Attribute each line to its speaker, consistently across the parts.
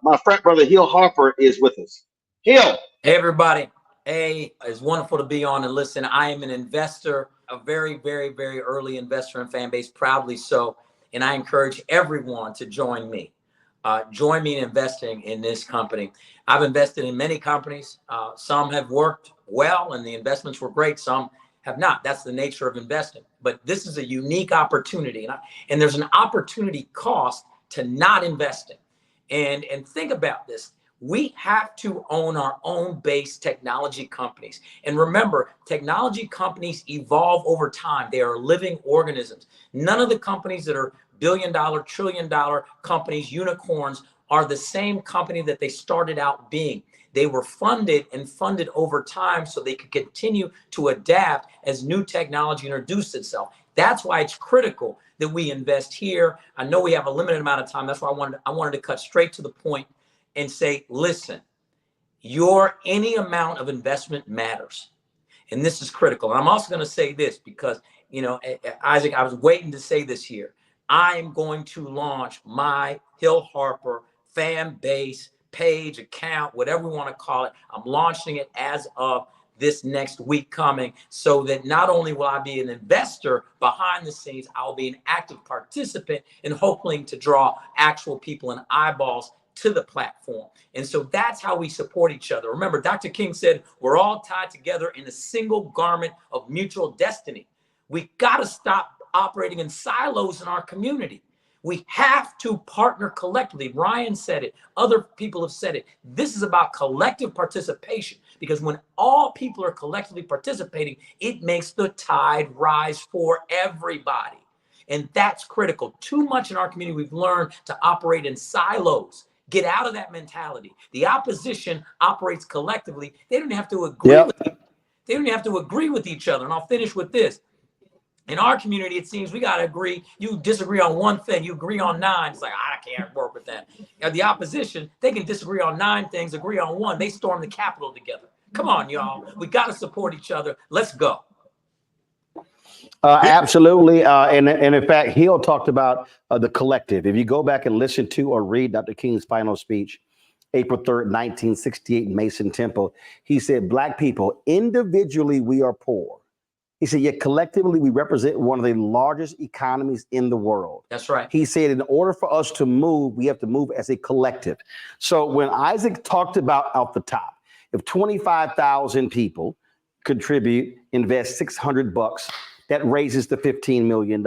Speaker 1: My frat brother Hill Harper is with us. Hill.
Speaker 2: Hey, everybody. Hey, it's wonderful to be on and listen. I am an investor, a very, very, very early investor in Fanbase, proudly so. And I encourage everyone to join me. Join me in investing in this company. I've invested in many companies. Some have worked well and the investments were great. Some have not. That's the nature of investing. But this is a unique opportunity. And there's an opportunity cost to not investing. And think about this. We have to own our own base technology companies. And remember, technology companies evolve over time. They are living organisms. None of the companies that are billion-dollar, trillion-dollar companies, unicorns, are the same company that they started out being. They were funded over time so they could continue to adapt as new technology introduced itself. That's why it's critical that we invest here. I know we have a limited amount of time. That's why I wanted to cut straight to the point and say, listen, any amount of investment matters. And this is critical. And I'm also going to say this because, Isaac, I was waiting to say this here. I'm going to launch my Hill Harper fan base page, account, whatever we want to call it. I'm launching it as of this next week coming, so that not only will I be an investor behind the scenes, I'll be an active participant and hoping to draw actual people and eyeballs to the platform. And so that's how we support each other. Remember, Dr. King said, we're all tied together in a single garment of mutual destiny. We got to stop operating in silos in our community. We have to partner collectively. Ryan said it. Other people have said it. This is about collective participation, because when all people are collectively participating, it makes the tide rise for everybody. And that's critical. Too much in our community, we've learned to operate in silos. Get out of that mentality. The opposition operates collectively. They don't have to agree with it. They don't have to agree with each other. And I'll finish with this. In our community, it seems we got to agree. You disagree on one thing, you agree on 9. It's like, I can't work with that. Now, the opposition, they can disagree on 9 things, agree on 1. They storm the Capitol together. Come on, y'all. We got to support each other. Let's go.
Speaker 3: Absolutely. And in fact, Hill talked about the collective. If you go back and listen to or read Dr. King's final speech, April 3rd, 1968, Mason Temple, he said, Black people, individually, we are poor. He said, yet collectively, we represent one of the largest economies in the world.
Speaker 2: That's right.
Speaker 3: He said, in order for us to move, we have to move as a collective. So when Isaac talked about out the top, if 25,000 people contribute, invest $600, that raises the $15 million.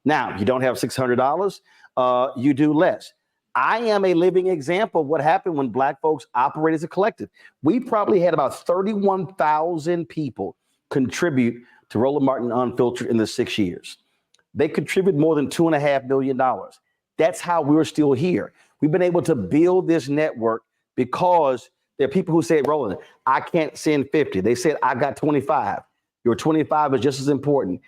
Speaker 3: Now, if you don't have $600, you do less. I am a living example of what happened when Black folks operate as a collective. We probably had about 31,000 people contribute to Roland Martin Unfiltered in the 6 years. They contribute more than $2.5 million. That's how we're still here. We've been able to build this network because there are people who say, Roland, I can't send 50. They said, I got 25. Your 25 is just as important.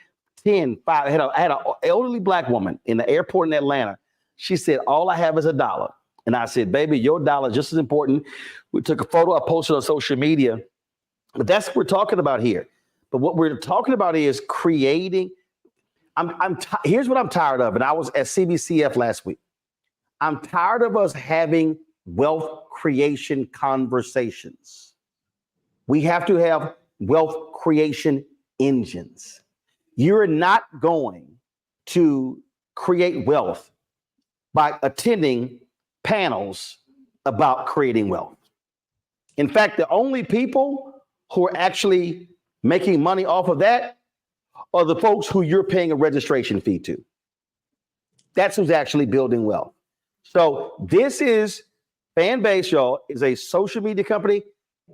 Speaker 3: 10, 5. I had an elderly Black woman in the airport in Atlanta. She said, all I have is $1. And I said, baby, your dollar is just as important. We took a photo, I posted on social media. But that's what we're talking about here. But what we're talking about is creating. Here's what I'm tired of. And I was at CBCF last week. I'm tired of us having wealth creation conversations. We have to have wealth creation engines. You're not going to create wealth by attending panels about creating wealth. In fact, the only people who are actually making money off of that are the folks who you're paying a registration fee to. That's who's actually building wealth. So this is Fanbase, y'all, is a social media company,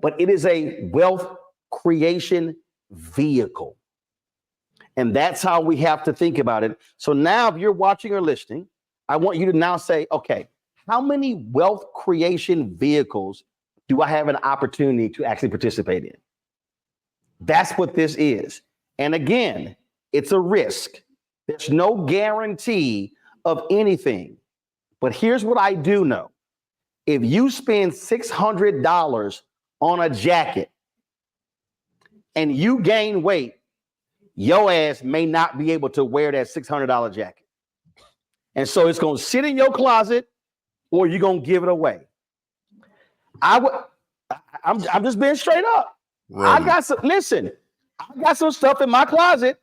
Speaker 3: but it is a wealth creation vehicle. And that's how we have to think about it. So now if you're watching or listening, I want you to now say, okay, how many wealth creation vehicles do I have an opportunity to actually participate in? That's what this is. And again, it's a risk. There's no guarantee of anything. But here's what I do know. If you spend $600 on a jacket and you gain weight, your ass may not be able to wear that $600 jacket. And so it's going to sit in your closet or you're going to give it away. I'm just being straight up.
Speaker 4: Rolling.
Speaker 3: I got some stuff in my closet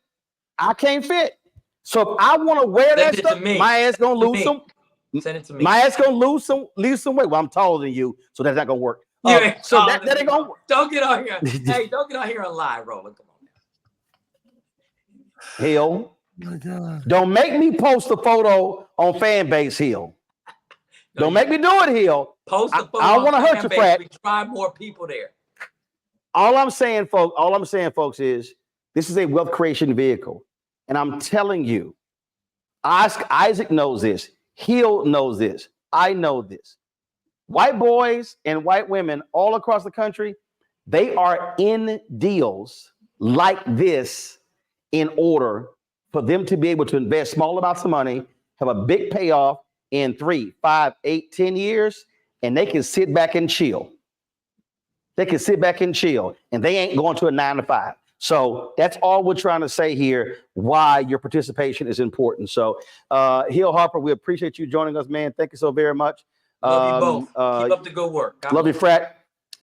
Speaker 3: I can't fit. So if I want to wear that stuff, my ass gonna lose some.
Speaker 2: Send it to me.
Speaker 3: My ass gonna lose some weight. Well, I'm taller than you, so that's not gonna work. So that ain't gonna work.
Speaker 2: Don't get on here. Hey, don't get on here and lie, Roland. Come on.
Speaker 3: Hill.
Speaker 4: Oh my God.
Speaker 3: Don't make me post a photo on Fanbase, Hill. Don't make me do it, Hill.
Speaker 2: Post a photo.
Speaker 3: I don't want to hurt you, Frat.
Speaker 2: We try more people there.
Speaker 3: All I'm saying, folks, is this is a wealth creation vehicle. And I'm telling you, Isaac knows this. Hill knows this. I know this. White boys and white women all across the country, they are in deals like this in order for them to be able to invest small amounts of money, have a big payoff in 3, 5, 8, 10 years, and they can sit back and chill. They can sit back and chill, and they ain't going to a 9 to 5. So that's all we're trying to say here, why your participation is important. So Hill Harper, we appreciate you joining us, man. Thank you so very much.
Speaker 2: Love you both. Keep up the good work.
Speaker 3: Love you, Frat.